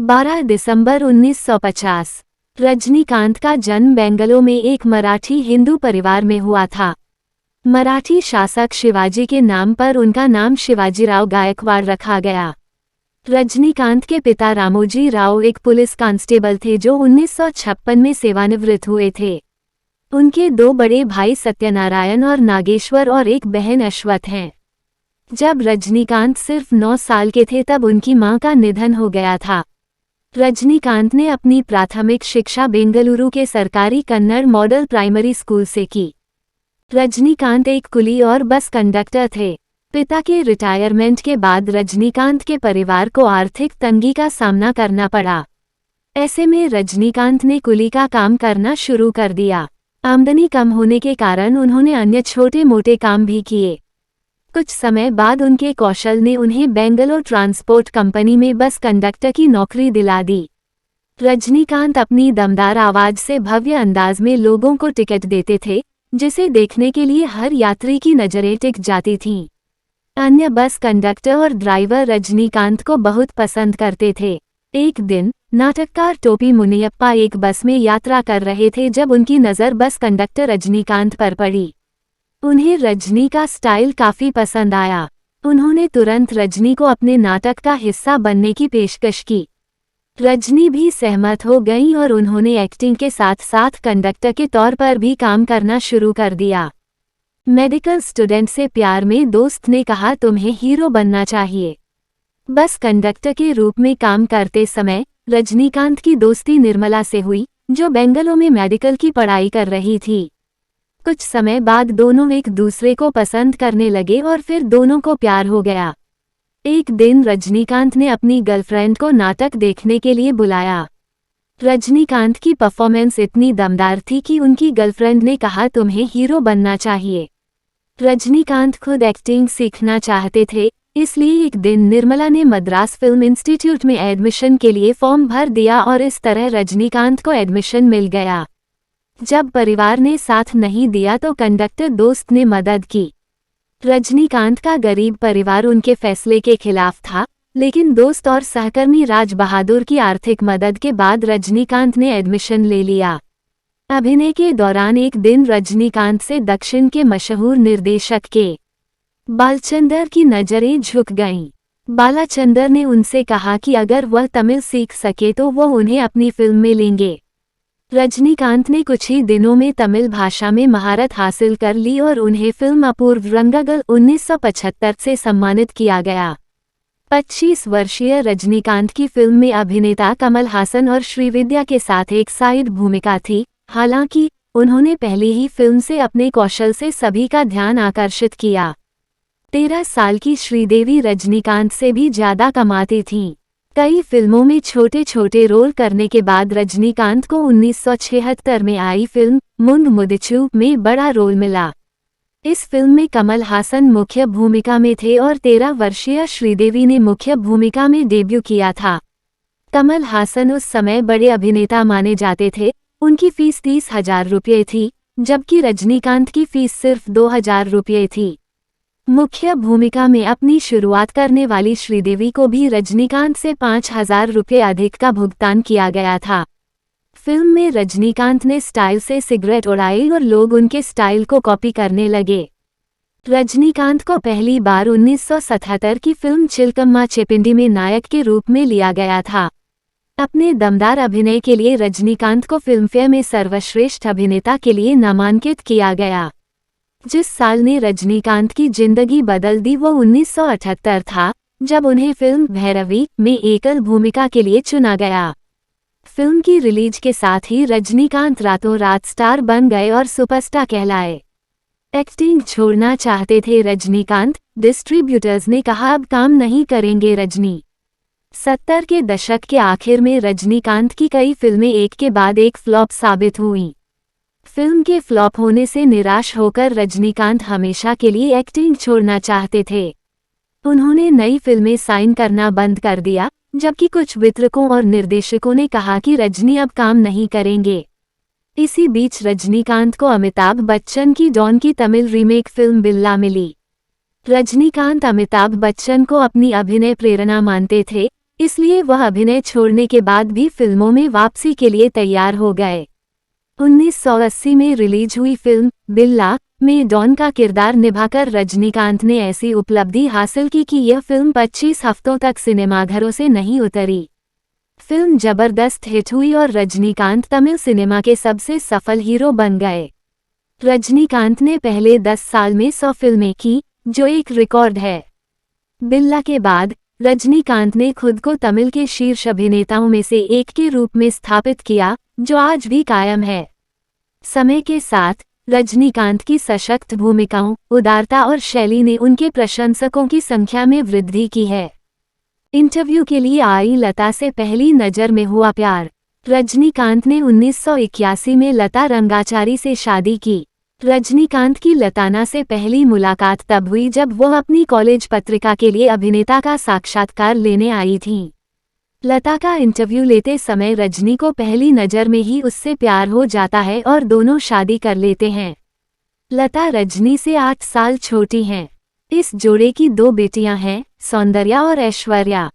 12 दिसंबर 1950। रजनीकांत का जन्म बेंगलोर में एक मराठी हिंदू परिवार में हुआ था। मराठी शासक शिवाजी के नाम पर उनका नाम शिवाजीराव गायकवाड़ रखा गया। रजनीकांत के पिता रामोजी राव एक पुलिस कांस्टेबल थे जो 1956 में सेवानिवृत्त हुए थे। उनके दो बड़े भाई सत्यनारायण और नागेश्वर और एक बहन अश्वथ हैं। जब रजनीकांत सिर्फ 9 साल के थे तब उनकी मां का निधन हो गया था। रजनीकांत ने अपनी प्राथमिक शिक्षा बेंगलुरु के सरकारी कन्नड़ मॉडल प्राइमरी स्कूल से की। रजनीकांत एक कुली और बस कंडक्टर थे। पिता के रिटायरमेंट के बाद रजनीकांत के परिवार को आर्थिक तंगी का सामना करना पड़ा। ऐसे में रजनीकांत ने कुली का काम करना शुरू कर दिया। आमदनी कम होने के कारण उन्होंने अन्य छोटे मोटे काम भी किए। कुछ समय बाद उनके कौशल ने उन्हें बेंगलोर ट्रांसपोर्ट कंपनी में बस कंडक्टर की नौकरी दिला दी। रजनीकांत अपनी दमदार आवाज से भव्य अंदाज में लोगों को टिकट देते थे, जिसे देखने के लिए हर यात्री की नजरें टिक जाती थीं। अन्य बस कंडक्टर और ड्राइवर रजनीकांत को बहुत पसंद करते थे। एक दिन नाटककार टोपी मुनियप्पा एक बस में यात्रा कर रहे थे जब उनकी नज़र बस कंडक्टर रजनीकांत पर पड़ी। उन्हें रजनी का स्टाइल काफी पसंद आया। उन्होंने तुरंत रजनी को अपने नाटक का हिस्सा बनने की पेशकश की। रजनी भी सहमत हो गईं और उन्होंने एक्टिंग के साथ साथ कंडक्टर के तौर पर भी काम करना शुरू कर दिया। मेडिकल स्टूडेंट से प्यार में दोस्त ने कहा, तुम्हें हीरो बनना चाहिए। बस कंडक्टर के रूप में काम करते समय रजनीकांत की दोस्ती निर्मला से हुई, जो बेंगलोर में मेडिकल की पढ़ाई कर रही थी। कुछ समय बाद दोनों एक दूसरे को पसंद करने लगे और फिर दोनों को प्यार हो गया। एक दिन रजनीकांत ने अपनी गर्लफ्रेंड को नाटक देखने के लिए बुलाया। रजनीकांत की परफॉर्मेंस इतनी दमदार थी कि उनकी गर्लफ्रेंड ने कहा, तुम्हें हीरो बनना चाहिए। रजनीकांत खुद एक्टिंग सीखना चाहते थे, इसलिए एक दिन निर्मला ने मद्रास फिल्म इंस्टीट्यूट में एडमिशन के लिए फॉर्म भर दिया और इस तरह रजनीकांत को एडमिशन मिल गया। जब परिवार ने साथ नहीं दिया तो कंडक्टर दोस्त ने मदद की। रजनीकांत का गरीब परिवार उनके फैसले के खिलाफ था, लेकिन दोस्त और सहकर्मी राज बहादुर की आर्थिक मदद के बाद रजनीकांत ने एडमिशन ले लिया। अभिनय के दौरान एक दिन रजनीकांत से दक्षिण के मशहूर निर्देशक के बालचंदर की नज़रें झुक गईं। बालाचंदर ने उनसे कहा कि अगर वह तमिल सीख सके तो वह उन्हें अपनी फिल्म में लेंगे। रजनीकांत ने कुछ ही दिनों में तमिल भाषा में महारत हासिल कर ली और उन्हें फिल्म अपूर्व रंगगल 1975 से सम्मानित किया गया। 25 वर्षीय रजनीकांत की फिल्म में अभिनेता कमल हासन और श्रीविद्या के साथ एक साइड भूमिका थी। हालांकि उन्होंने पहली ही फिल्म से अपने कौशल से सभी का ध्यान आकर्षित किया। 13 साल की श्रीदेवी रजनीकांत से भी ज्यादा कमाती थीं। कई फिल्मों में छोटे छोटे रोल करने के बाद रजनीकांत को 1976 में आई फिल्म मुंड मुदिचू में बड़ा रोल मिला। इस फिल्म में कमल हासन मुख्य भूमिका में थे और 13 वर्षीय श्रीदेवी ने मुख्य भूमिका में डेब्यू किया था। कमल हासन उस समय बड़े अभिनेता माने जाते थे। उनकी फीस 30,000 रुपये थी, जबकि रजनीकांत की फीस सिर्फ 2,000 रुपये थी। मुख्य भूमिका में अपनी शुरुआत करने वाली श्रीदेवी को भी रजनीकांत से 5,000 रुपये अधिक का भुगतान किया गया था। फिल्म में रजनीकांत ने स्टाइल से सिगरेट उड़ाई और लोग उनके स्टाइल को कॉपी करने लगे। रजनीकांत को पहली बार 1977 की फिल्म चिलकम्मा चेपिंडी में नायक के रूप में लिया गया था। अपने दमदार अभिनय के लिए रजनीकांत को फिल्मफेयर में सर्वश्रेष्ठ अभिनेता के लिए नामांकित किया गया। जिस साल ने रजनीकांत की जिंदगी बदल दी वो 1978 था, जब उन्हें फिल्म भैरवी में एकल भूमिका के लिए चुना गया। फिल्म की रिलीज के साथ ही रजनीकांत रातों रात स्टार बन गए और सुपरस्टार कहलाए। एक्टिंग छोड़ना चाहते थे रजनीकांत, डिस्ट्रीब्यूटर्स ने कहा अब काम नहीं करेंगे रजनी। 70 के दशक के आखिर में रजनीकांत की कई फिल्में एक के बाद एक फ्लॉप साबित हुईं। फिल्म के फ्लॉप होने से निराश होकर रजनीकांत हमेशा के लिए एक्टिंग छोड़ना चाहते थे। उन्होंने नई फिल्में साइन करना बंद कर दिया, जबकि कुछ वितरकों और निर्देशकों ने कहा कि रजनी अब काम नहीं करेंगे। इसी बीच रजनीकांत को अमिताभ बच्चन की डॉन की तमिल रीमेक फिल्म बिल्ला मिली। रजनीकांत अमिताभ बच्चन को अपनी अभिनय प्रेरणा मानते थे, इसलिए वह अभिनय छोड़ने के बाद भी फिल्मों में वापसी के लिए तैयार हो गए। 1980 में रिलीज हुई फिल्म बिल्ला में डॉन का किरदार निभाकर रजनीकांत ने ऐसी उपलब्धि हासिल की कि यह फिल्म 25 हफ्तों तक सिनेमाघरों से नहीं उतरी। फिल्म जबरदस्त हिट हुई और रजनीकांत तमिल सिनेमा के सबसे सफल हीरो बन गए। रजनीकांत ने पहले 10 साल में 100 फिल्में की, जो एक रिकॉर्ड है। बिल्ला के बाद रजनीकांत ने खुद को तमिल के शीर्ष अभिनेताओं में से एक के रूप में स्थापित किया, जो आज भी कायम है। समय के साथ रजनीकांत की सशक्त भूमिकाओं, उदारता और शैली ने उनके प्रशंसकों की संख्या में वृद्धि की है। इंटरव्यू के लिए आई लता से पहली नज़र में हुआ प्यार। रजनीकांत ने 1981 में लता रंगाचारी से शादी की। रजनीकांत की लताना से पहली मुलाकात तब हुई जब वह अपनी कॉलेज पत्रिका के लिए अभिनेता का साक्षात्कार लेने आई थीं। लता का इंटरव्यू लेते समय रजनी को पहली नज़र में ही उससे प्यार हो जाता है और दोनों शादी कर लेते हैं। लता रजनी से 8 साल छोटी हैं। इस जोड़े की 2 बेटियां हैं, सौंदर्या और ऐश्वर्या।